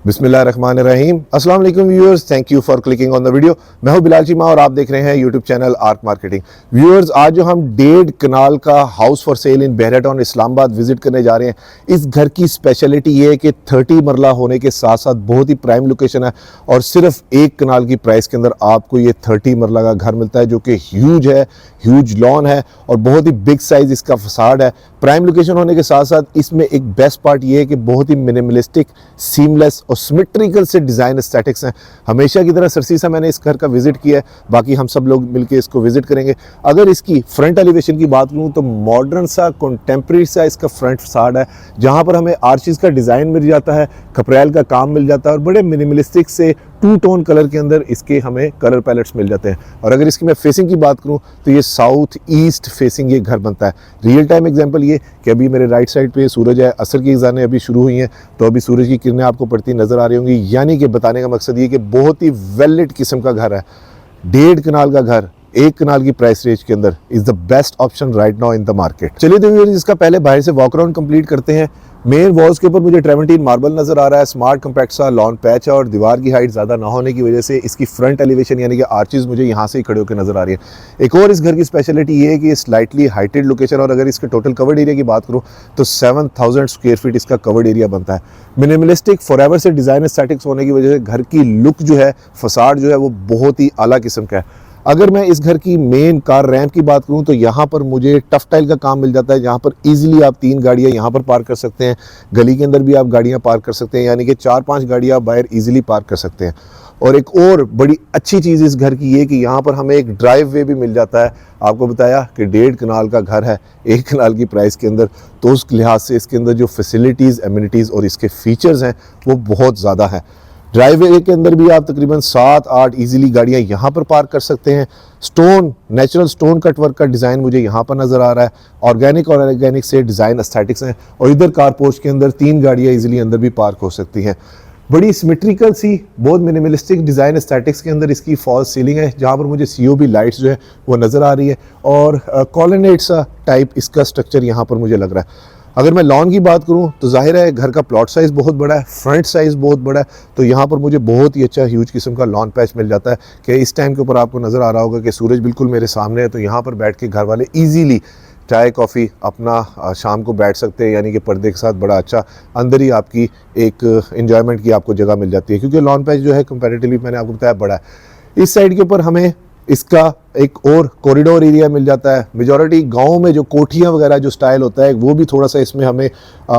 बिस्मिल्लाहिर्रहमानिर्रहीम। अस्सलाम वालेकुम viewers, thank you for clicking on the video. मैं हूं बिलाल चीमा और आप देख रहे हैं YouTube channel arc marketing. Viewers, आज जो हम 1.5 कनाल का हाउस फॉर सेल इन बहरा टाउन इस्लामाबाद विजिट करने जा रहे हैं, इस घर की स्पेशलिटी ये है कि 30 मरला होने के साथ साथ बहुत ही प्राइम लोकेशन है और सिर्फ 1 कनाल की प्राइस के अंदर आपको ये 30 मरला का घर मिलता है, जो कि ह्यूज है, ह्यूज लॉन है और बहुत ही बिग साइज इसका फसाड है। प्राइम लोकेशन होने के साथ साथ इसमें एक बेस्ट पार्ट ये है कि बहुत ही मिनिमलिस्टिक, सीमलेस और सिमेट्रिकल से डिज़ाइन एस्थेटिक्स हैं। हमेशा की तरह सरसी से मैंने इस घर का विजिट किया है, बाकी हम सब लोग मिलके इसको विजिट करेंगे। अगर इसकी फ्रंट एलिवेशन की बात करूं तो मॉडर्न सा, कंटेम्प्रेरी सा इसका फ्रंट फसाड है, जहां पर हमें आर्चिस का डिज़ाइन मिल जाता है, खपरेल का काम मिल जाता है और बड़े मिनिमलिस्टिक से 2 टोन कलर के अंदर इसके हमें कलर पैलेट्स मिल जाते हैं। और अगर इसकी मैं फेसिंग की बात करूं तो ये साउथ ईस्ट फेसिंग ये घर बनता है। रियल टाइम एग्जांपल ये कि अभी मेरे राइट साइड पे सूरज है, असर की अज़ानें अभी शुरू हुई हैं, तो अभी सूरज की किरणें आपको पड़ती नज़र आ रही होंगी। यानी कि बताने का मकसद ये कि बहुत ही वेल लिट किस्म का घर है। 1.5 कनाल का घर 1 कनाल की प्राइस रेंज के अंदर is the best option right now in the market. चलिए तो व्यूअर्स, इसका पहले बाहर से वॉक अराउंड कंप्लीट करते हैं। मेन वॉल्स के ऊपर मुझे ट्रेवेंटीन मार्बल नजर आ रहा है, स्मार्ट कम्पैक्ट सा लॉन पैच है और दीवार की हाइट ज़्यादा ना होने की वजह से इसकी फ्रंट एलिवेशन यानी कि आर्चेस मुझे यहाँ से ही खड़े होकर नजर आ रही है। एक और इस घर की स्पेशलिटी ये है कि स्लाइटली हाइटेड लोकेशन और अगर इसके टोटल कवर्ड एरिया की बात करूँ तो 7000 स्क्वायर फीट इसका कवर्ड एरिया बनता है। मिनिमलिस्टिक फॉरएवर से डिज़ाइन एस्थेटिक्स होने की वजह से घर की लुक जो है, फसाड जो है, वो बहुत ही आला किस्म का है। अगर मैं इस घर की मेन कार रैंप की बात करूं तो यहाँ पर मुझे टफ टाइल का काम मिल जाता है, जहाँ पर इजीली आप 3 गाड़ियाँ यहाँ पर पार्क कर सकते हैं। गली के अंदर भी आप गाड़ियाँ पार्क कर सकते हैं, यानी कि 4-5 गाड़ियाँ बाहर इजीली पार्क कर सकते हैं। और एक और बड़ी अच्छी चीज़ इस घर की ये कि यहाँ पर हमें एक ड्राइव वे भी मिल जाता है। आपको बताया कि 1.5 कनाल का घर है 1 कनाल की प्राइस के अंदर, तो उस लिहाज से इसके अंदर जो फैसिलिटीज़, एमिनिटीज़ और इसके फीचर्स हैं वो बहुत ज़्यादा है। ड्राइववे के अंदर भी आप तकरीबन 7-8 इजीली गाड़ियां यहाँ पर पार्क कर सकते हैं। Stone, natural stone cut work का डिज़ाइन मुझे यहाँ पर नज़र आ रहा है। ऑर्गेनिक और ऑर्गेनिक से डिज़ाइन एस्थेटिक्स हैं और इधर कारपोर्च के अंदर 3 गाड़ियाँ इजीली अंदर भी पार्क हो सकती हैं। बड़ी सिमेट्रिकल सी, बहुत मिनिमलिस्टिक डिज़ाइन एस्थेटिक्स के अंदर इसकी फॉल्स सीलिंग है, जहाँ पर मुझे COB लाइट्स जो है वो नज़र आ रही है और कॉलोनेट सा टाइप इसका स्ट्रक्चर यहाँ पर मुझे लग रहा है। अगर मैं लॉन की बात करूं तो जाहिर है घर का प्लॉट साइज़ बहुत बड़ा है, फ्रंट साइज़ बहुत बड़ा है, तो यहाँ पर मुझे बहुत ही अच्छा ह्यूज किस्म का लॉन पैच मिल जाता है कि इस टाइम के ऊपर आपको नज़र आ रहा होगा कि सूरज बिल्कुल मेरे सामने है, तो यहाँ पर बैठ के घर वाले ईजीली चाय कॉफ़ी अपना शाम को बैठ सकते हैं, यानी कि पर्दे के साथ बड़ा अच्छा अंदर ही आपकी एक एंजॉयमेंट की आपको जगह मिल जाती है, क्योंकि लॉन पैच जो है कंपैरेटिवली मैंने आपको बताया बड़ा है। इस साइड के ऊपर हमें इसका एक और कॉरिडोर एरिया मिल जाता है। मेजॉरिटी गांव में जो कोठियां वगैरह जो स्टाइल होता है वो भी थोड़ा सा इसमें हमें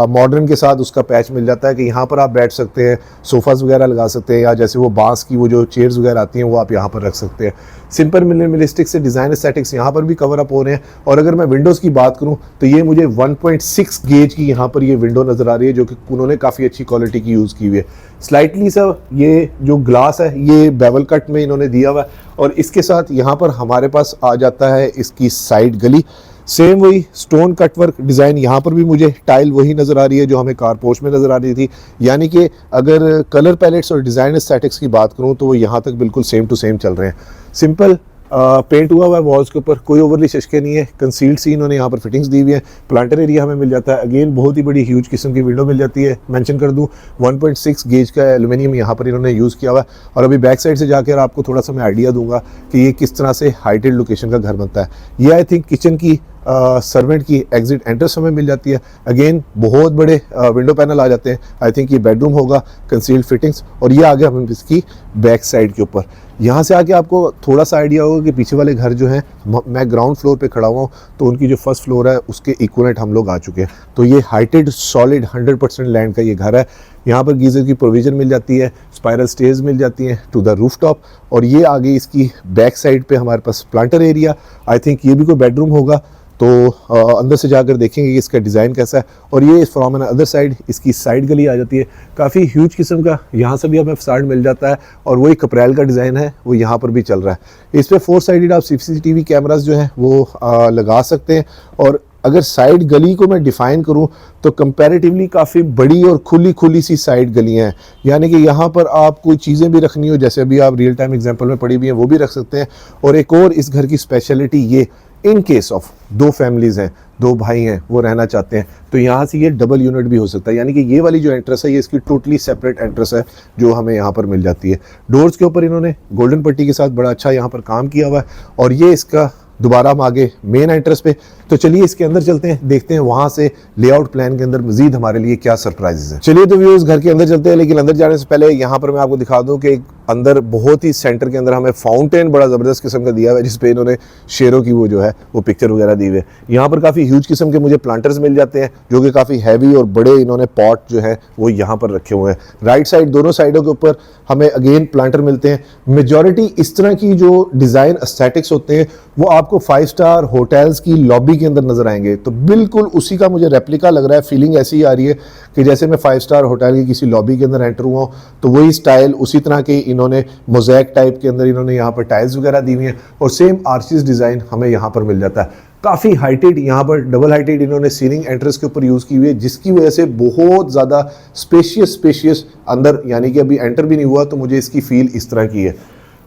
मॉडर्न के साथ उसका पैच मिल जाता है कि यहाँ पर आप बैठ सकते हैं, सोफ़ास वगैरह लगा सकते हैं, या जैसे वो बांस की वो जो चेयर्स वगैरह आती हैं वो आप यहाँ पर रख सकते हैं। सिंपल मिनिमलिस्टिक से डिज़ाइन एस्थेटिक्स यहाँ पर भी कवर अप हो रहे हैं। और अगर मैं विंडोज़ की बात करूँ तो ये मुझे 1.6 गेज की यहाँ पर ये विंडो नज़र आ रही है, जो कि उन्होंने काफ़ी अच्छी क्वालिटी की यूज़ की हुई है। स्लाइटली सा ये जो ग्लास है ये बेवल कट में इन्होंने दिया हुआ है और इसके साथ यहाँ पर हमारे पास आ जाता है इसकी साइड गली। सेम वही स्टोन कटवर्क डिज़ाइन, यहाँ पर भी मुझे टाइल वही नज़र आ रही है जो हमें कारपोर्च में नज़र आ रही थी। यानी कि अगर कलर पैलेट्स और डिज़ाइन एस्थेटिक्स की बात करूँ तो वो यहाँ तक बिल्कुल सेम टू सेम चल रहे हैं। सिंपल पेंट हुआ हुआ है वॉल्स के ऊपर, कोई ओवरली शशके नहीं है। कंसील्ड सी इन्होंने यहाँ पर फिटिंग्स दी हुई है। प्लांटर एरिया हमें मिल जाता है, अगेन बहुत ही बड़ी ह्यूज किस्म की विंडो मिल जाती है। मेंशन कर दूँ 1.6 गेज का एल्यूमिनियम यहाँ पर इन्होंने यूज़ किया हुआ है। और अभी बैक साइड से जाकर आपको थोड़ा सा मैं आइडिया दूंगा कि ये किस तरह से हाइटेड लोकेशन का घर बनता है। ये आई थिंक किचन की सर्वेंट की एग्जिट एंट्रेंस हमें मिल जाती है। अगेन बहुत बड़े विंडो पैनल आ जाते हैं। आई थिंक ये बेडरूम होगा, कंसील्ड फिटिंग्स। और ये आगे हम इसकी बैक साइड के ऊपर, यहाँ से आके आपको थोड़ा सा आइडिया होगा कि पीछे वाले घर जो हैं, मैं ग्राउंड फ्लोर पे खड़ा हुआ हूँ तो उनकी जो फर्स्ट फ्लोर है उसके इक्वलेंट हम लोग आ चुके हैं। तो ये हाइटेड सॉलिड 100% लैंड का ये घर है। यहाँ पर गीज़र की प्रोविज़न मिल जाती है, स्पाइरल स्टेयर्स मिल जाती हैं टू द रूफ टॉप। और ये आगे इसकी बैक साइड पे हमारे पास प्लांटर एरिया, आई थिंक ये भी कोई बेडरूम होगा, तो अंदर से जाकर देखेंगे कि इसका डिज़ाइन कैसा है। और ये फ्रॉम एन अदर साइड इसकी साइड गली आ जाती है, काफ़ी ह्यूज किस्म का यहाँ से भी हमें फसाड मिल जाता है। और वही कपरेल का डिज़ाइन है वो यहाँ पर भी चल रहा है। इस पर 4 साइडेड आप CCTV कैमरास जो हैं वो लगा सकते हैं। और अगर साइड गली को मैं डिफ़ाइन करूं तो कंपैरेटिवली काफ़ी बड़ी और खुली सी साइड गलियां हैं, यानी कि यहाँ पर आप कोई चीज़ें भी रखनी हो, जैसे अभी आप रियल टाइम एग्जांपल में पड़ी हुई हैं वो भी रख सकते हैं। और एक और इस घर की स्पेशलिटी ये, इन केस ऑफ 2 फैमिलीज़ हैं दो भाई हैं वो रहना चाहते हैं, तो यहाँ से ये डबल यूनिट भी हो सकता है। यानी कि ये वाली जो एंट्रेंस है ये इसकी टोटली सेपरेट एंट्रेंस है जो हमें यहाँ पर मिल जाती है। डोर्स के ऊपर इन्होंने गोल्डन पट्टी के साथ बड़ा अच्छा यहाँ पर काम किया हुआ है। और ये इसका दोबारा हम आगे मेन एंट्रेंस पे, तो चलिए इसके अंदर चलते हैं, देखते हैं वहां से लेआउट प्लान के अंदर मजीद हमारे लिए क्या सरप्राइजेस हैं। चलिए तो व्यूअर्स घर के अंदर चलते हैं, लेकिन अंदर जाने से पहले यहाँ पर मैं आपको दिखा दूं कि अंदर बहुत ही सेंटर के अंदर हमें फाउंटेन बड़ा ज़बरदस्त किस्म का दिया हुआ है, जिसपे इन्होंने शेरों की वो जो है वो पिक्चर वगैरह दी हुई है। यहाँ पर काफ़ी ह्यूज किस्म के मुझे प्लांटर्स मिल जाते हैं जो कि काफ़ी हैवी और बड़े इन्होंने पॉट जो है वो यहाँ पर रखे हुए हैं। राइट साइड दोनों साइडों के ऊपर हमें अगेन प्लांटर मिलते हैं। मेजॉरिटी इस तरह की जो डिज़ाइन एस्थेटिक्स होते हैं वो आपको 5 स्टार होटल्स की लॉबी के अंदर नजर आएंगे, तो बिल्कुल उसी का मुझे रेप्लिका लग रहा है। फीलिंग ऐसी आ रही है कि जैसे मैं 5 स्टार होटल की किसी लॉबी के अंदर एंटर हुआ हूँ, तो वही स्टाइल उसी तरह के इन्होंने मोज़ेक टाइप के अंदर इन्होंने यहाँ पर टाइल्स वगैरह दी हुई हैं और सेम आर्चिस डिज़ाइन हमें यहाँ पर मिल जाता है। काफ़ी हाइटेड यहाँ पर डबल हाइटेड इन्होंने सीलिंग एंट्रेंस के ऊपर यूज़ की हुई है, जिसकी वजह से बहुत ज़्यादा स्पेशियस अंदर, यानी कि अभी एंटर भी नहीं हुआ तो मुझे इसकी फील इस तरह की है।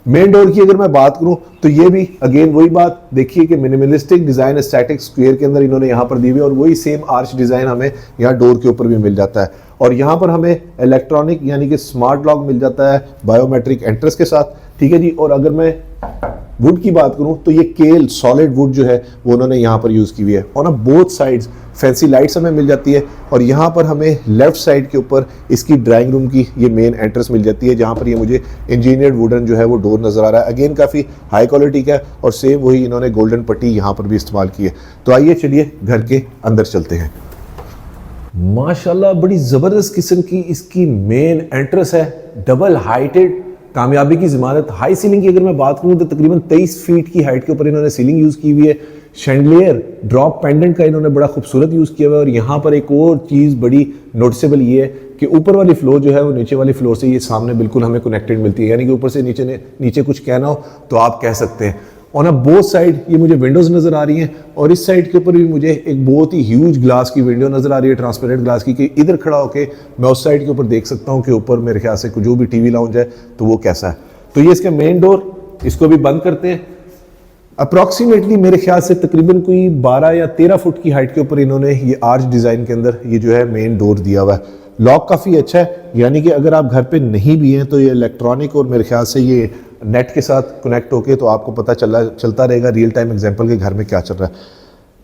मेन डोर की अगर मैं बात करूं तो ये भी अगेन वही बात देखिए कि मिनिमलिस्टिक डिज़ाइन एस्थेटिक स्क्वायर के अंदर इन्होंने यहाँ पर दी हुई है और वही सेम आर्च डिज़ाइन हमें यहाँ डोर के ऊपर भी मिल जाता है। और यहाँ पर हमें इलेक्ट्रॉनिक यानी कि स्मार्ट लॉक मिल जाता है बायोमेट्रिक एंट्रेंस के साथ, ठीक है जी। और अगर मैं वुड की बात करूं तो ये केल सॉलिड वुड जो है वो उन्होंने यहाँ पर यूज़ की हुई है। और ना बोथ साइड्स फैंसी लाइट्स हमें मिल जाती है। और यहाँ पर हमें लेफ्ट साइड के ऊपर इसकी ड्राइंग रूम की ये मेन एंट्रेंस मिल जाती है, जहाँ पर ये मुझे इंजीनियर्ड वुडन जो है वो डोर नज़र आ रहा है। अगेन काफ़ी हाई क्वालिटी का है और सेम वही इन्होंने गोल्डन पट्टी यहाँ पर भी इस्तेमाल की है। तो आइए चलिए घर के अंदर चलते हैं। माशाल्लाह बड़ी ज़बरदस्त किस्म की इसकी मेन एंट्रेंस है, डबल हाइटेड, कामयाबी की ज़मानत। हाई सीलिंग की अगर मैं बात करूं तो तकरीबन 23 फीट की हाइट के ऊपर इन्होंने सीलिंग यूज़ की हुई है। शैंडलियर ड्रॉप पेंडेंट का इन्होंने बड़ा खूबसूरत यूज़ किया हुआ है। और यहाँ पर एक और चीज़ बड़ी नोटिसेबल ये है कि ऊपर वाली फ्लोर जो है वो नीचे वाली फ्लोर से ये सामने बिल्कुल हमें कनेक्टेड मिलती है, यानी कि ऊपर से नीचे कुछ कहना हो तो आप कह सकते हैं। और ना बोथ साइड ये मुझे विंडोज़ नज़र आ रही हैं और इस साइड के ऊपर भी मुझे एक बहुत ही ह्यूज ग्लास की विंडो नज़र आ रही है, ट्रांसपेरेंट ग्लास की, कि इधर खड़ा होकर मैं उस साइड के ऊपर देख सकता हूँ कि ऊपर मेरे ख्याल से जो भी टीवी लाउंज है तो वो कैसा है। तो ये इसका मेन डोर, इसको भी बंद करते हैं। अप्रॉक्सीमेटली मेरे ख्याल से तकरीबन कोई 12 या 13 फुट की हाइट के ऊपर इन्होंने ये आर्च डिज़ाइन के अंदर ये जो है मेन डोर दिया हुआ है। लॉक काफ़ी अच्छा है, यानी कि अगर आप घर पे नहीं भी हैं तो ये इलेक्ट्रॉनिक और मेरे ख्याल से ये नेट के साथ कनेक्ट होके तो आपको पता चलता रहेगा रियल टाइम एग्जांपल के घर में क्या चल रहा है।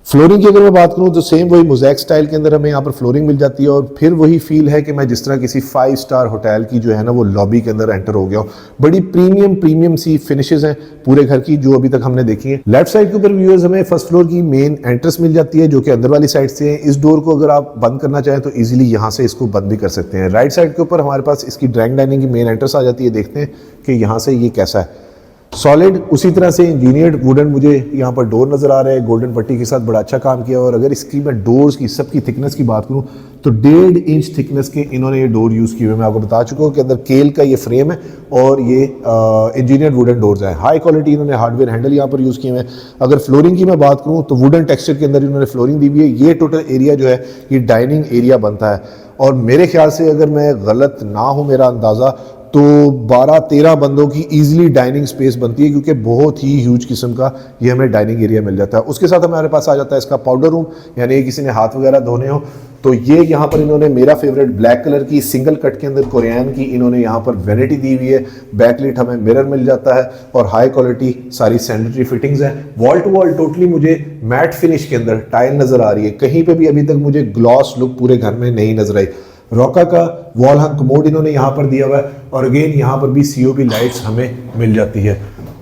फ्लोरिंग की अगर मैं बात करूं तो सेम वही मोज़ेक स्टाइल के अंदर हमें यहाँ पर फ्लोरिंग मिल जाती है और फिर वही फील है कि मैं जिस तरह किसी 5 स्टार होटल की जो है ना वो लॉबी के अंदर एंटर हो गया हूँ। बड़ी प्रीमियम सी फिनिशेस हैं पूरे घर की जो अभी तक हमने देखी है। लेफ्ट साइड के ऊपर व्यूअर्स हमें फर्स्ट फ्लोर की मेन एंट्रेंस मिल जाती है जो कि अंदर वाली साइड से है। इस डोर को अगर आप बंद करना चाहें तो ईजिली यहाँ से इसको बंद भी कर सकते हैं। राइट साइड के ऊपर हमारे पास इसकी ड्राइंग डाइनिंग की मेन एंट्रेंस आ जाती है। देखते हैं कि यहाँ से ये कैसा है। सॉलिड उसी तरह से इंजीनियर्ड वुडन मुझे यहाँ पर डोर नज़र आ रहा है, गोल्डन पट्टी के साथ बड़ा अच्छा काम किया। और अगर इसकी मैं डोर्स की सबकी थिकनेस की बात करूँ तो 1.5 इंच थिकनेस के इन्होंने ये डोर यूज़ किए हुए। मैं आपको बता चुका हूँ कि अंदर केल का ये फ्रेम है और ये इंजीनियर्ड वुडन डोर्स हैं। हाई क्वालिटी इन्होंने हार्डवेयर हैंडल यहाँ पर यूज़ किए हुए हैं। अगर फ्लोरिंग की मैं बात करूँ तो वुडन टेक्सचर के अंदर इन्होंने फ्लोरिंग दी हुई है। ये टोटल एरिया जो है ये डाइनिंग एरिया बनता है और मेरे ख्याल से अगर मैं गलत ना हूँ मेरा अंदाज़ा तो 12-13 बंदों की ईजिली डाइनिंग स्पेस बनती है, क्योंकि बहुत ही ह्यूज किस्म का ये हमें डाइनिंग एरिया मिल जाता है। उसके साथ हमारे पास आ जाता है इसका पाउडर रूम, यानी किसी ने हाथ वगैरह धोने हो तो ये यहाँ पर इन्होंने मेरा फेवरेट ब्लैक कलर की सिंगल कट के अंदर कोरियन की इन्होंने यहाँ पर वैनिटी दी हुई है। बैकलाइट हमें मिरर मिल जाता है और हाई क्वालिटी सारी सैनिटरी फिटिंग्स हैं। वॉल टू वॉल टोटली मुझे मैट फिनिश के अंदर टाइल नजर आ रही है। कहीं पे भी अभी तक मुझे ग्लॉस लुक पूरे घर में नहीं नजर आई। रॉका का वॉल हंग कमोड इन्होंने यहाँ पर दिया हुआ है और अगेन यहाँ पर भी सीओपी लाइट्स हमें मिल जाती है।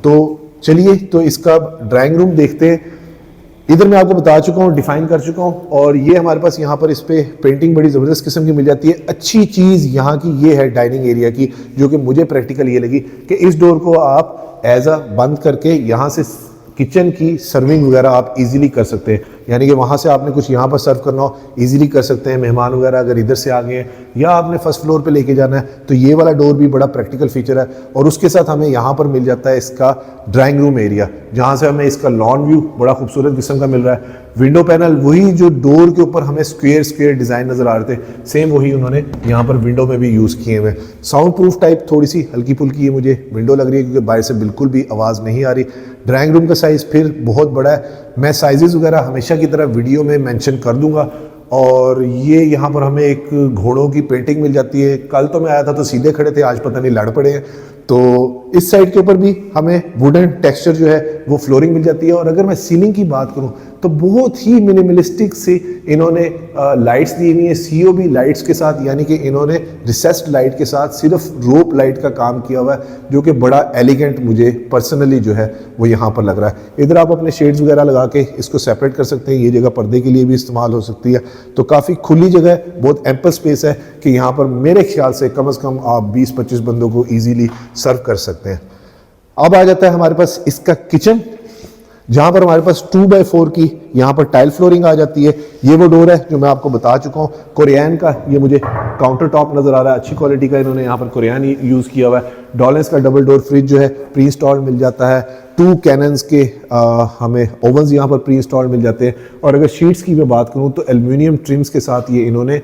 तो चलिए तो इसका ड्राइंग रूम देखते हैं। इधर मैं आपको बता चुका हूँ, डिफाइन कर चुका हूँ और ये हमारे पास यहाँ पर इस पे पेंटिंग बड़ी ज़बरदस्त किस्म की मिल जाती है। अच्छी चीज़ यहाँ की ये है डाइनिंग एरिया की, जो कि मुझे प्रैक्टिकल ये लगी कि इस डोर को आप एज अ बंद करके यहाँ से किचन की सर्विंग वगैरह आप इजीली कर सकते हैं, यानी कि वहाँ से आपने कुछ यहाँ पर सर्व करना हो इजीली कर सकते हैं। मेहमान वगैरह अगर इधर से आ गए हैं या आपने फर्स्ट फ्लोर पे लेके जाना है तो ये वाला डोर भी बड़ा प्रैक्टिकल फीचर है। और उसके साथ हमें यहाँ पर मिल जाता है इसका ड्राइंग रूम एरिया, जहाँ से हमें इसका लॉन व्यू बड़ा खूबसूरत किस्म का मिल रहा है। विंडो पैनल वही जो डोर के ऊपर हमें स्क्वायर स्क्वायर डिज़ाइन नज़र आ रहे थे, सेम वही उन्होंने यहाँ पर विंडो में भी यूज़ किए हुए। साउंड प्रूफ टाइप थोड़ी सी हल्की फुल्की मुझे विंडो लग रही है, क्योंकि बाहर से बिल्कुल भी आवाज़ नहीं आ रही। ड्राइंग रूम का साइज़ फिर बहुत बड़ा है। मैं साइजेस वगैरह हमेशा की तरह वीडियो में मेंशन कर दूंगा। और ये यहाँ पर हमें एक घोड़ों की पेंटिंग मिल जाती है। कल तो मैं आया था तो सीधे खड़े थे, आज पता नहीं लड़ पड़े हैं। तो इस साइड के ऊपर भी हमें वुडन टेक्सचर जो है वो फ्लोरिंग मिल जाती है। और अगर मैं सीलिंग की बात करूं तो बहुत ही मिनिमलिस्टिक से इन्होंने लाइट्स दी हुई है, सीओबी लाइट्स के साथ, यानी कि इन्होंने रिसेस्ड लाइट के साथ सिर्फ रोप लाइट का काम किया हुआ है, जो कि बड़ा एलिगेंट मुझे पर्सनली जो है वो यहाँ पर लग रहा है। इधर आप अपने शेड्स वगैरह लगा के इसको सेपरेट कर सकते हैं। ये जगह पर्दे के लिए भी इस्तेमाल हो सकती है। तो काफ़ी खुली जगह है, बहुत एम्पल स्पेस है कि यहाँ पर मेरे ख्याल से कम आप 20-25 बंदों को ईजीली सर्व कर सकते हैं। अब आ जाता है हमारे पास इसका किचन, जहां पर हमारे पास 2x4 की यहाँ पर टाइल फ्लोरिंग आ जाती है। ये वो डोर है जो मैं आपको बता चुका हूँ, कोरियन का। ये मुझे काउंटर टॉप नजर आ रहा है, अच्छी क्वालिटी का इन्होंने यहाँ पर कोरियन यूज़ किया हुआ है। डॉलेंस का डबल डोर फ्रिज जो है प्री इंस्टॉल मिल जाता है। 2 कैनन्स के हमें ओवंस यहाँ पर प्री इंस्टॉल मिल जाते हैं। और अगर शीट्स की मैं बात करूँ तो एल्यूमिनियम ट्रिम्स के साथ ये इन्होंने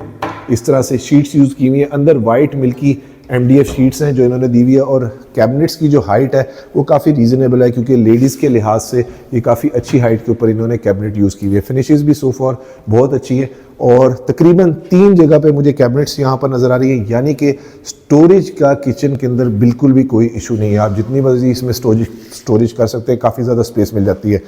इस तरह से शीट्स यूज़ की हुई है। अंदर वाइट मिल्की MDF शीट्स हैं जो इन्होंने दी हुई है। और कैबिनेट्स की जो हाइट है वो काफ़ी रीज़नेबल है, क्योंकि लेडीज़ के लिहाज से ये काफ़ी अच्छी हाइट के ऊपर इन्होंने कैबिनेट यूज़ की हुई है। फिनिशेस भी सो फार बहुत अच्छी है। और तकरीबन 3 जगह पे मुझे कैबिनेट्स यहाँ पर नज़र आ रही है, यानी कि स्टोरेज का किचन के अंदर बिल्कुल भी कोई इशू नहीं है। आप जितनी मर्जी इसमें स्टोरेज कर सकते हैं, काफ़ी ज़्यादा स्पेस मिल जाती है।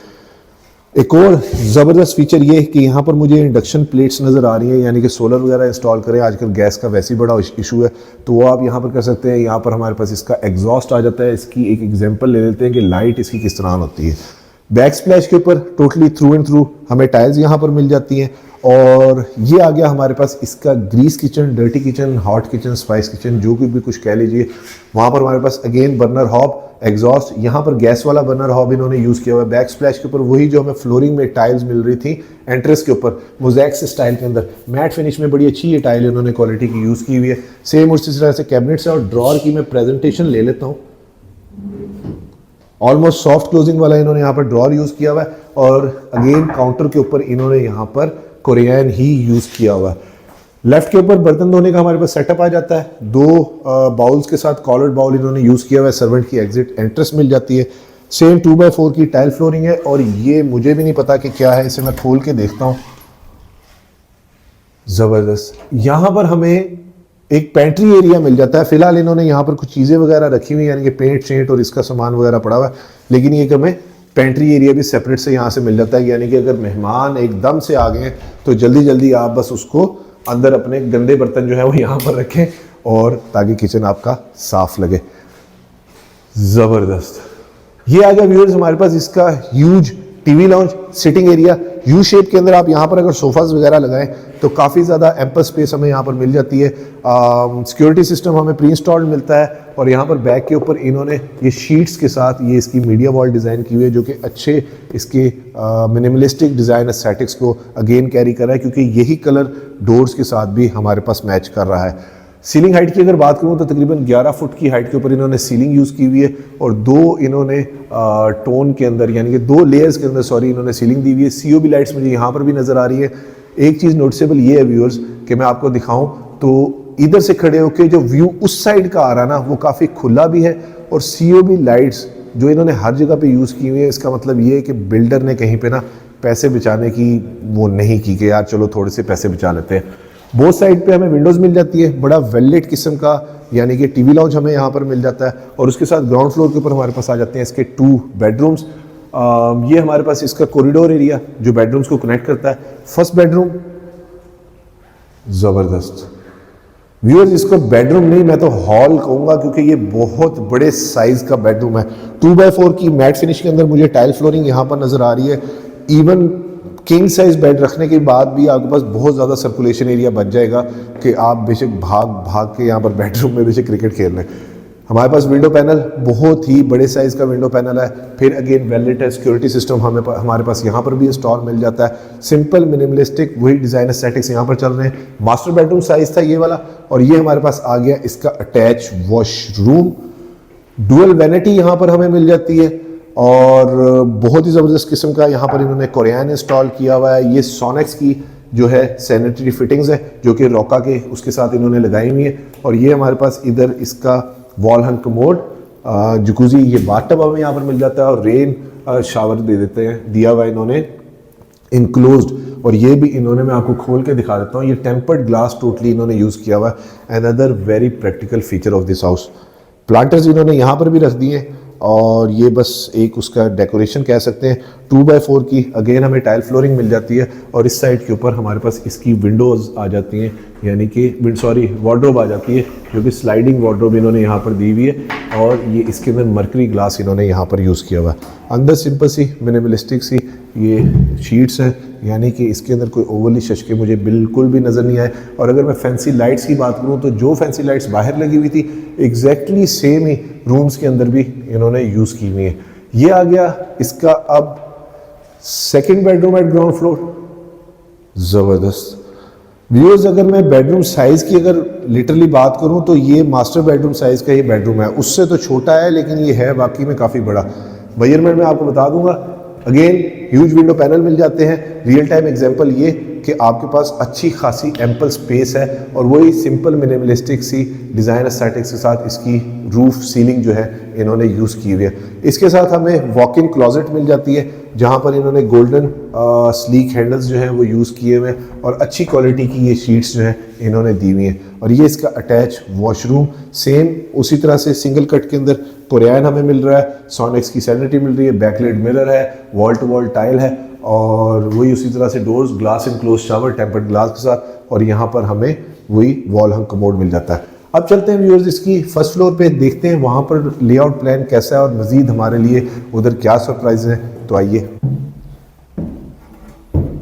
एक और ज़बरदस्त फीचर ये है कि यहाँ पर मुझे इंडक्शन प्लेट्स नज़र आ रही हैं, यानी कि सोलर वगैरह इंस्टॉल करें। आजकल गैस का वैसे ही बड़ा इशू है, तो वो आप यहाँ पर कर सकते हैं। यहाँ पर हमारे पास इसका एग्जॉस्ट आ जाता है। इसकी एक एग्जांपल ले लेते हैं कि लाइट इसकी किस तरह होती है। बैक स्प्लैश के ऊपर टोटली थ्रू एंड थ्रू हमें टाइल्स यहाँ पर मिल जाती हैं। और ये आ गया हमारे पास इसका grease kitchen, dirty kitchen, hot kitchen, spice kitchen, जो भी कुछ कह लीजिए। वहाँ पर हमारे पास अगेन बर्नर हॉब, एग्जॉस्ट, यहाँ पर गैस वाला बर्नर हॉब इन्होंने यूज़ किया हुआ है। बैक स्प्लैश के ऊपर वही जो हमें फ्लोरिंग में टाइल्स मिल रही थी एंट्रेंस के ऊपर, मोज़ैक स्टाइल के अंदर मैट फिनिश में बड़ी अच्छी ये टाइल इन्होंने क्वालिटी की यूज़ की हुई है। सेम उसी तरह से कैबिनेट्स है। और ड्रॉर की मैं प्रेजेंटेशन ले लेता हूँ। ऑलमोस्ट सॉफ्ट क्लोजिंग वाला इन्होंने यहाँ पर ड्रॉर यूज़ किया हुआ है। और अगेन काउंटर के ऊपर इन्होंने यहाँ पर कोरियन ही यूज़ किया हुआ है। लेफ्ट के ऊपर बर्तन धोने का हमारे पास सेटअप आ जाता है। 2 बाउल्स के साथ कॉलर्ड बाउल इन्होंने यूज़ किया हुआ है। सर्वेंट की एग्जिट एंट्रेंस मिल जाती है। सेम 2x4 की टाइल फ्लोरिंग है। और ये मुझे भी नहीं पता कि क्या है, इसे मैं खोल के देखता हूँ। ज़बरदस्त, यहाँ पर हमें एक पेंट्री एरिया मिल जाता है। फिलहाल इन्होंने यहाँ पर कुछ चीज़ें वगैरह रखी हुई, यानी कि पेंट शेंट और इसका सामान वगैरह पड़ा हुआ है। लेकिन ये हमें पेंट्री एरिया भी सेपरेट से यहाँ से मिल जाता है, यानी कि अगर मेहमान एकदम से आ गए तो जल्दी जल्दी आप बस उसको अंदर अपने गंदे बर्तन जो है वो यहाँ पर रखें, और ताकि किचन आपका साफ लगे। ज़बरदस्त। ये आ गया व्यूअर्स हमारे पास इसका huge TV lounge, sitting area U shape के अंदर। आप यहाँ पर अगर सोफाज वगैरह लगाएं तो काफ़ी ज़्यादा एम्पल स्पेस हमें यहाँ पर मिल जाती है। सिक्योरिटी सिस्टम हमें प्री इंस्टॉल्ड मिलता है। और यहाँ पर बैक के ऊपर इन्होंने ये शीट्स के साथ ये इसकी मीडिया वॉल डिज़ाइन की हुई है, जो कि अच्छे इसके मिनिमलिस्टिक डिज़ाइन एस्थेटिक्स को अगेन कैरी कर रहा है, क्योंकि यही कलर डोर्स के साथ भी हमारे पास मैच कर रहा है। सीलिंग हाइट की अगर बात करूँ तो तकरीबन 11 फुट की हाइट के ऊपर इन्होंने सीलिंग यूज़ की हुई है। और 2 इन्होंने टोन के अंदर, यानी कि 2 लेयर्स के अंदर इन्होंने सीलिंग दी हुई है। सीओबी लाइट्स मुझे यहाँ पर भी नज़र आ रही है। एक चीज़ नोटिसेबल ये है व्यूअर्स कि मैं आपको दिखाऊं तो इधर से खड़े होकर जो व्यू उस साइड का आ रहा ना, वो काफ़ी खुला भी है। और सीओबी लाइट्स जो इन्होंने हर जगह पे यूज़ की हुई है, इसका मतलब ये है कि बिल्डर ने कहीं पे ना पैसे बचाने की वो नहीं की कि यार चलो थोड़े से पैसे बचा लेते हैं। बोथ साइड पे हमें विंडोज़ मिल जाती है, बड़ा वेललेट किस्म का, यानी कि टीवी लाउंज हमें यहाँ पर मिल जाता है। और उसके साथ ग्राउंड फ्लोर के ऊपर हमारे पास आ जाते हैं इसके 2 बेडरूम्स। ये हमारे पास इसका कॉरिडोर एरिया जो बेडरूम्स को कनेक्ट करता है। फर्स्ट बेडरूम ज़बरदस्त व्यूअर्स, इसको बेडरूम नहीं मैं तो हॉल कहूँगा, क्योंकि ये बहुत बड़े साइज़ का बेडरूम है। 2x4 की मैट फिनिश के अंदर मुझे टाइल फ्लोरिंग यहाँ पर नज़र आ रही है। इवन किंग साइज बेड रखने के बाद भी आपके पास बहुत ज़्यादा सर्कुलेशन एरिया बच जाएगा कि आप बेशक भाग भाग के यहाँ पर बेडरूम में बेशक क्रिकेट खेल रहे हैं। हमारे पास विंडो पैनल बहुत ही बड़े साइज़ का विंडो पैनल है। फिर अगेन वेलवेट है, सिक्योरिटी सिस्टम हमारे पास यहाँ पर भी इंस्टॉल मिल जाता है। सिंपल मिनिमलिस्टिक वही डिज़ाइन एस्थेटिक्स यहाँ पर चल रहे हैं। मास्टर बेडरूम साइज़ था ये वाला। और ये हमारे पास आ गया इसका अटैच वॉशरूम। डुअल वैनिटी यहाँ पर हमें मिल जाती है। और बहुत ही ज़बरदस्त किस्म का यहाँ पर इन्होंने कोरियन इंस्टॉल किया हुआ है। ये सोनेक्स की जो है सैनिटरी फिटिंग्स है जो कि रोका के उसके साथ इन्होंने लगाई हुई है। और ये हमारे पास इधर इसका वॉल हंग कमोड, जकूजी, ये बाथटब हमें यहाँ पर मिल जाता है और रेन शावर दे देते हैं, दिया हुआ इन्होंने इनक्लोज्ड। और ये भी इन्होंने, मैं आपको खोल के दिखा देता हूँ, ये टेम्पर्ड ग्लास टोटली इन्होंने यूज़ किया हुआ है। Another very practical feature of this house. Planters इन्होंने यहाँ पर भी रख दिए हैं और ये बस एक उसका डेकोरेशन कह सकते हैं। 2x4 की अगेन हमें टाइल फ्लोरिंग मिल जाती है और इस साइड के ऊपर हमारे पास इसकी विंडोज़ आ जाती हैं, यानी कि वार्डरोब आ जाती है जो कि स्लाइडिंग वार्डरोब इन्होंने यहाँ पर दी हुई है। और ये इसके अंदर मर्करी ग्लास इन्होंने यहाँ पर यूज़ किया हुआ है। अंदर सिंपल सी मिनिमलिस्टिक सी ये शीट्स हैं, यानी कि इसके अंदर कोई ओवरली शशके मुझे बिल्कुल भी नज़र नहीं आए। और अगर मैं फैंसी लाइट्स की बात करूँ तो जो फैंसी लाइट्स बाहर लगी हुई थी एग्जैक्टली सेम ही रूम्स के अंदर भी इन्होंने यूज़ की हुई है। ये आ गया इसका अब second bedroom eight ground floor. ज़बरदस्त व्यूअर्स, अगर मैं बेडरूम साइज़ की अगर लिटरली बात करूं तो ये मास्टर बेडरूम साइज़ का ही बेडरूम है। उससे तो छोटा है लेकिन ये है वाकई में काफ़ी बड़ा। मेजरमेंट में आपको बता दूंगा। अगेन ह्यूज विंडो पैनल मिल जाते हैं। रियल टाइम एग्जांपल ये कि आपके पास अच्छी खासी एम्पल स्पेस है और वही सिंपल मिनिमलिस्टिक सी डिज़ाइन एस्थेटिक्स के साथ इसकी रूफ सीलिंग जो है इन्होंने यूज़ की हुई है। इसके साथ हमें वॉक इन क्लोजेट मिल जाती है जहाँ पर इन्होंने गोल्डन स्लीक हैंडल्स जो हैं वो यूज़ किए हुए हैं और अच्छी क्वालिटी की ये शीट्स जो हैं इन्होंने दी हुई हैं। और ये इसका अटैच वॉशरूम सेम उसी तरह से सिंगल कट के अंदर कोरियन हमें मिल रहा है, सोनेक्स की सैनिटरी मिल रही है, बैकलाइट मिरर है, वॉल टू वॉल टाइल है और वही उसी तरह से doors, glass enclose shower tempered glass के साथ। और यहाँ पर हमें वही वॉल हंग कमोड मिल जाता है। अब चलते हैं व्यूअर्स इसकी फर्स्ट फ्लोर पे, देखते हैं वहाँ पर लेआउट प्लान कैसा है और मज़ीद हमारे लिए उधर क्या सरप्राइज है। तो आइए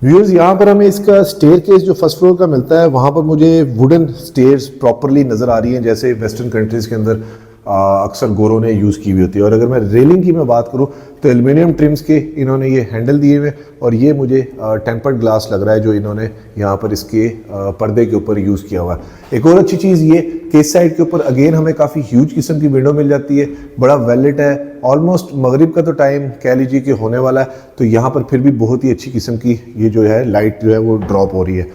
व्यूअर्स, यहाँ पर हमें इसका स्टेयर केस जो फर्स्ट फ्लोर का मिलता है वहाँ पर मुझे वुडन स्टेयर्स प्रॉपरली नज़र आ रही हैं जैसे वेस्टर्न कंट्रीज़ के अंदर अक्सर गोरों ने यूज़ की हुई होती है। और अगर मैं रेलिंग की मैं बात करूँ तो एल्युमिनियम ट्रिम्स के इन्होंने ये हैंडल दिए हुए और ये मुझे टेम्पर्ड ग्लास लग रहा है जो इन्होंने यहाँ पर इसके पर्दे के ऊपर यूज़ किया हुआ है। एक और अच्छी चीज़ ये कि इस साइड के ऊपर अगेन हमें काफ़ी ह्यूज किस्म की विंडो मिल जाती है। बड़ा वेलेट है, ऑलमोस्ट मगरिब का तो टाइम कह लीजिए कि होने वाला है, तो यहाँ पर फिर भी बहुत ही अच्छी किस्म की ये जो है लाइट जो है वो ड्रॉप हो रही है।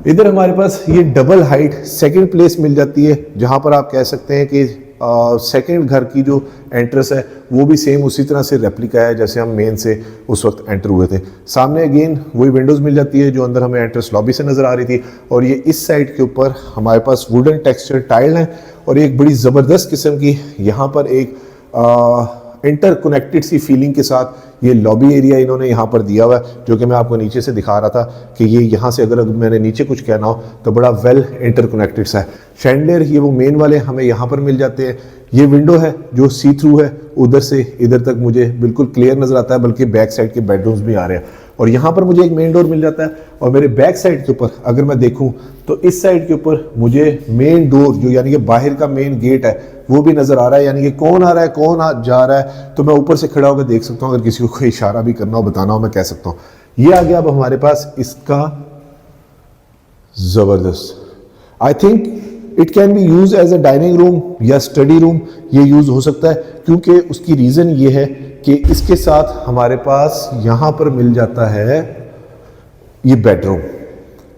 इधर हमारे पास ये डबल हाइट सेकंड प्लेस मिल जाती है जहाँ पर आप कह सकते हैं कि सेकंड घर की जो एंट्रेंस है वो भी सेम उसी तरह से रेप्लिका है जैसे हम मेन से उस वक्त एंटर हुए थे। सामने अगेन वही विंडोज़ मिल जाती है जो अंदर हमें एंट्रेंस लॉबी से नज़र आ रही थी। और ये इस साइड के ऊपर हमारे पास वुडन टेक्सचर टाइल है और एक बड़ी ज़बरदस्त किस्म की यहाँ पर एक इंटरकनेक्टेड सी फीलिंग के साथ ये लॉबी एरिया इन्होंने यहाँ पर दिया हुआ है जो कि मैं आपको नीचे से दिखा रहा था कि ये यहाँ से अगर मैंने नीचे कुछ कहना हो तो बड़ा वेल इंटरकनेक्टेड सा है। शैंडलियर ये वो मेन वाले हमें यहाँ पर मिल जाते हैं। ये विंडो है जो सी थ्रू है, उधर से इधर तक मुझे बिल्कुल क्लियर नज़र आता है, बल्कि बैक साइड के बेडरूम्स भी आ रहे हैं। और यहाँ पर मुझे एक मेन डोर मिल जाता है और मेरे बैक साइड के ऊपर अगर मैं देखूँ तो इस साइड के ऊपर मुझे मेन डोर जो यानी कि बाहर का मेन गेट है वो भी नज़र आ रहा है, यानी कि कौन आ रहा है कौन जा रहा है तो मैं ऊपर से खड़ा होकर देख सकता हूँ। अगर किसी को कोई इशारा भी करना हो बताना हो मैं कह सकता हूँ। ये आ गया अब हमारे पास इसका ज़बरदस्त, I think it can be use as a dining room या स्टडी रूम, ये यूज़ हो सकता है क्योंकि उसकी रीज़न ये है कि इसके साथ हमारे पास यहाँ पर मिल जाता है ये बेडरूम,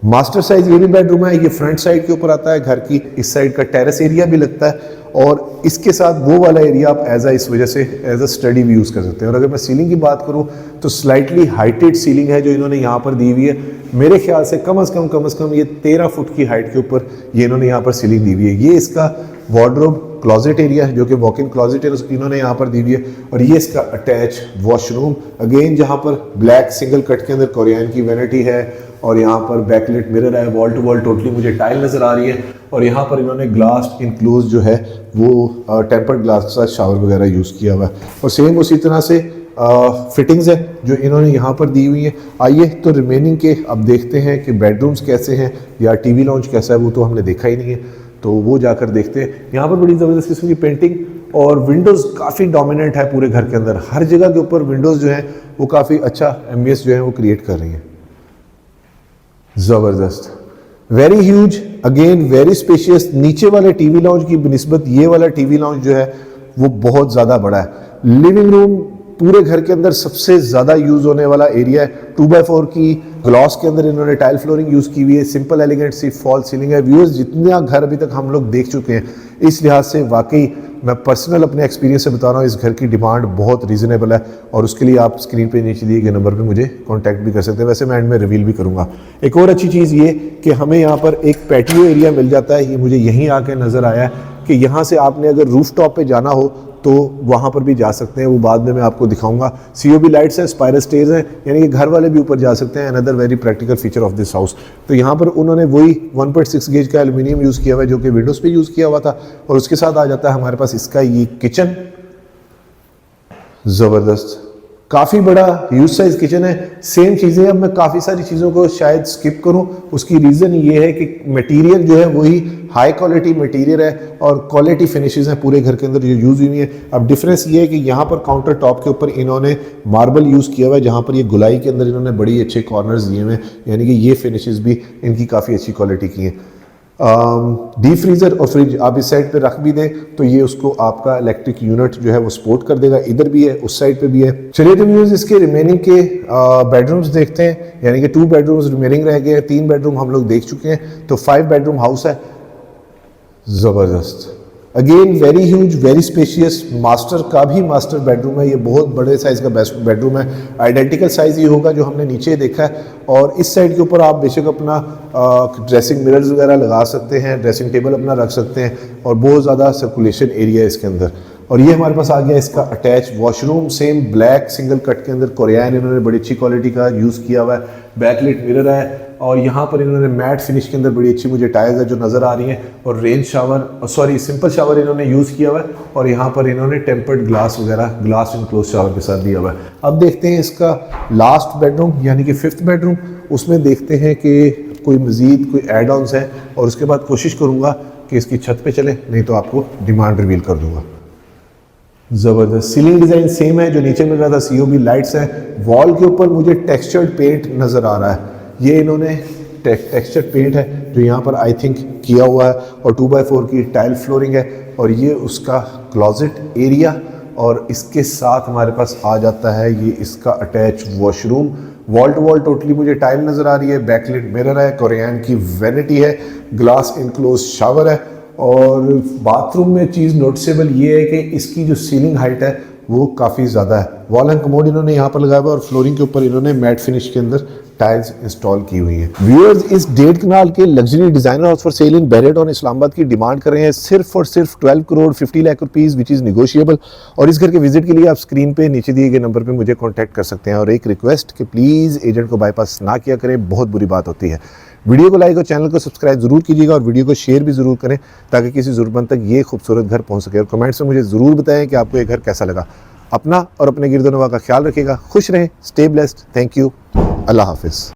मास्टर साइज ये भी बेडरूम है। ये फ्रंट साइड के ऊपर आता है घर की, इस साइड का टेरेस एरिया भी लगता है और इसके साथ वो वाला एरिया आप इस वजह से एज अ स्टडी भी यूज़ कर सकते हैं। और अगर मैं सीलिंग की बात करूँ तो स्लाइटली हाइटेड सीलिंग है जो इन्होंने यहाँ पर दी हुई है। मेरे ख्याल से कम से कम ये 13 फुट की हाइट के ऊपर ये इन्होंने यहाँ पर सीलिंग दी हुई है। ये इसका वार्डरोब क्लोजेट एरिया है जो कि वॉक इन क्लोजेट इन्होंने यहाँ पर दी हुई है। और ये इसका अटैच वॉशरूम अगेन जहाँ पर ब्लैक सिंगल कट के अंदर कोरियन की वैनिटी है और यहाँ पर बैकलाइट मिरर है, वॉल टू वॉल टोटली मुझे टाइल नज़र आ रही है। और यहाँ पर इन्होंने ग्लास इनक्लोज जो है वो टेम्पर्ड ग्लास के साथ शावर वगैरह यूज़ किया हुआ है। और सेम उसी तरह से फिटिंग्स है जो इन्होंने यहाँ पर दी हुई है। आइए तो रिमेनिंग के अब देखते हैं कि बेडरूम्स कैसे हैं या टीवी लॉन्च कैसा है, वो तो हमने देखा ही नहीं है, तो वो जाकर देखते हैं। यहाँ पर बड़ी ज़बरदस्त किस्म की पेंटिंग और विंडोज़ काफ़ी डोमिनेंट है पूरे घर के अंदर, हर जगह के ऊपर विंडोज़ जो हैं वो काफ़ी अच्छा एम्बियंस जो है वो क्रिएट कर रही हैं। ज़बरदस्त, very huge, again very spacious. नीचे वाले टीवी लॉन्च की बनिस्बत ये वाला टीवी लॉन्च जो है वो बहुत ज़्यादा बड़ा है। लिविंग रूम पूरे घर के अंदर सबसे ज़्यादा यूज़ होने वाला एरिया है। 2x4 की ग्लॉस के अंदर इन्होंने टाइल फ्लोरिंग यूज़ की हुई है। सिंपल एलिगेंट सी फॉल सीलिंग है। व्यूअर्स, जितना घर अभी तक हम लोग देख चुके हैं, इस लिहाज से वाकई मैं पर्सनल अपने एक्सपीरियंस से बता रहा हूँ, इस घर की डिमांड बहुत रीज़नेबल है और उसके लिए आप स्क्रीन पे नीचे दिए गए नंबर पे मुझे कांटेक्ट भी कर सकते हैं। वैसे मैं एंड में रिवील भी करूँगा। एक और अच्छी चीज़ ये कि हमें यहाँ पर एक पैटियो एरिया मिल जाता है। ये मुझे यहीं आके नज़र आया है कि यहाँ से आपने अगर रूफ टॉप पर जाना हो तो वहाँ पर भी जा सकते हैं, वो बाद में मैं आपको दिखाऊंगा। COB लाइट्स है, स्पाइरल स्टेयर्स हैं, यानी कि घर वाले भी ऊपर जा सकते हैं। Another very practical feature of this house. तो यहाँ पर उन्होंने वही 1.6 गेज का एल्यूमिनियम यूज़ किया हुआ है जो कि विंडोज़ पे यूज़ किया हुआ था, और उसके साथ आ जाता है हमारे पास इसका ये किचन। ज़बरदस्त, काफ़ी बड़ा ह्यूज साइज किचन है। सेम चीज़ें, अब मैं काफ़ी सारी चीज़ों को शायद स्किप करूं, उसकी रीज़न ये है कि मटेरियल जो है वही हाई क्वालिटी मटेरियल है और क्वालिटी फिनिशेस हैं पूरे घर के अंदर जो यूज़ हुई है। अब डिफरेंस ये है कि यहाँ पर काउंटर टॉप के ऊपर इन्होंने मार्बल यूज़ किया हुआ है, जहाँ पर ये गुलाई के अंदर इन्होंने बड़ी अच्छे कॉर्नर्स दिए हुए हैं, यानी कि ये फिनिशेस भी इनकी काफ़ी अच्छी क्वालिटी की हैं। डीप फ्रीज़र और फ्रिज आप इस साइड पे रख भी दें तो ये उसको आपका इलेक्ट्रिक यूनिट जो है वो सपोर्ट कर देगा। इधर भी है, उस साइड पे भी है। चलिए तो व्यूअर्स, इसके रिमेनिंग के बेडरूम्स देखते हैं, यानी कि 2 बेडरूम्स रिमेनिंग रह गए हैं। 3 बेडरूम हम लोग देख चुके हैं, तो 5 बेडरूम हाउस है। ज़बरदस्त, again very huge, very spacious. Master का भी मास्टर बेडरूम है, ये बहुत बड़े साइज का बेस्ट बेडरूम है। आइडेंटिकल साइज ये होगा जो हमने नीचे देखा है, और इस साइड के ऊपर आप बेशक अपना ड्रेसिंग मिरर्स वगैरह लगा सकते हैं, ड्रेसिंग टेबल अपना रख सकते हैं, और बहुत ज़्यादा सर्कुलेशन एरिया है इसके अंदर। और ये हमारे पास आ गया इसका attach washroom, same black single cut के अंदर कोरियन इन्होंने बड़ी अच्छी क्वालिटी का यूज़ किया हुआ है। बैकलिट मिरर है, और यहाँ पर इन्होंने मैट फिनिश के अंदर बड़ी अच्छी मुझे टाइल्स है जो नज़र आ रही हैं, और rain shower sorry simple shower इन्होंने यूज़ किया हुआ है, और यहाँ पर इन्होंने टेम्पर्ड ग्लास वगैरह ग्लास इनक्लोज शावर के साथ दिया हुआ है। अब देखते हैं इसका लास्ट बेडरूम, यानी कि 5th बेडरूम। उसमें देखते हैं कि कोई मज़ीद कोई एड ऑन्स हैं, और उसके बाद कोशिश करूँगा कि इसकी छत पे चले, नहीं तो आपको डिमांड रिवील कर दूँगा। ज़बरदस्त, सीलिंग डिज़ाइन सेम है जो नीचे मिल रहा था। COB लाइट्स हैं। वॉल के ऊपर मुझे टेक्सचर्ड पेंट नज़र आ रहा है, ये इन्होंने टेक्सचर्ड पेंट है जो यहाँ पर आई थिंक किया हुआ है, और 2x4 की टाइल फ्लोरिंग है, और ये उसका क्लोजेट एरिया, और इसके साथ हमारे पास आ जाता है ये इसका attach washroom. Wall to wall totally मुझे टाइल नज़र आ रही है, बैकलिट मिरर है, कोरियन की वैनिटी है, ग्लास इनक्लोज शावर है। और बाथरूम में चीज़ नोटिसेबल ये है कि इसकी जो सीलिंग हाइट है वो काफ़ी ज़्यादा है। वॉल एंड कमोड इन्होंने यहाँ पर लगाया हुआ है, और फ्लोरिंग के ऊपर इन्होंने मैट फिनिश के अंदर टाइल्स इंस्टॉल की हुई हैं। व्यूअर्स, इस 1.5 कनाल के luxury designer house for sale in बहरेट और इस्लामाबाद की डिमांड कर रहे हैं सिर्फ और सिर्फ 12 crore 50 lakh rupees, which is negotiable. और इस घर के विजिट के लिए आप स्क्रीन पे नीचे दिए गए नंबर पे मुझे कॉन्टैक्ट कर सकते हैं। और एक रिक्वेस्ट कि प्लीज़ एजेंट को बाईपास ना किया करें, बहुत बुरी बात होती है। वीडियो को लाइक और चैनल को सब्सक्राइब जरूर कीजिएगा, और वीडियो को शेयर भी जरूर करें ताकि किसी ज़रूरतमंद तक ये खूबसूरत घर पहुंच सके। और कमेंट्स में मुझे ज़रूर बताएं कि आपको ये घर कैसा लगा। अपना और अपने गिरदोनवा का ख्याल रखिएगा, खुश रहें, स्टे ब्लेस्ड, थैंक यू, अल्लाह हाफिज़।